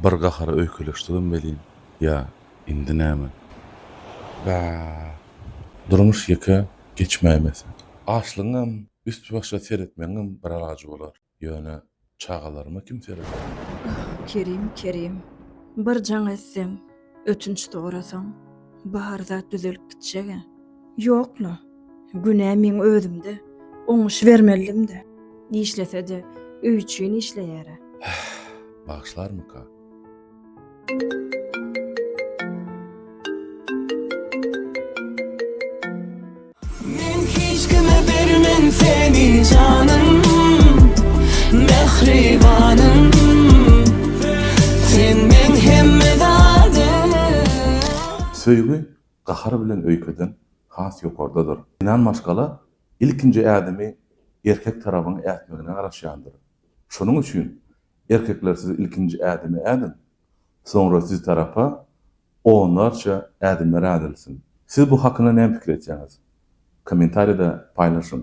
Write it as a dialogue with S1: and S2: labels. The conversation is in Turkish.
S1: Bir gahara öýkeleşdigim belin. Ya, indi näme? Ba, durmuş ýeke geçmämese. Açlyňam, üst başa seretmeňim bir alajy bolar. Ýöne çagalarma kim seretdi?
S2: Kerim, bir jaň etseň, ötünç dorasaň, bahar zat düzelip gitjege. Ýokla, güne men özümde, oňuş bermelim-de. Işlese-de, öýçüň işleýär.
S1: Bağışlar ka?
S3: Men hiç kime vermem seni canım, mehribanım. Sen men hemme zadım.
S1: Söýgü gahar bilen öýkeden has ýokardadyr. Inan başgala ilkinji ädimi erkek tarabyny ätmegine garaşýandyr. Şonuň üçin erkekler siz ilkinji ädimi ädin, soňra siz tarapa onlarça ädimler ädilsin. Siz bu hakyna näme pikir etýäňiz? Kommentariýada paýlaşyň.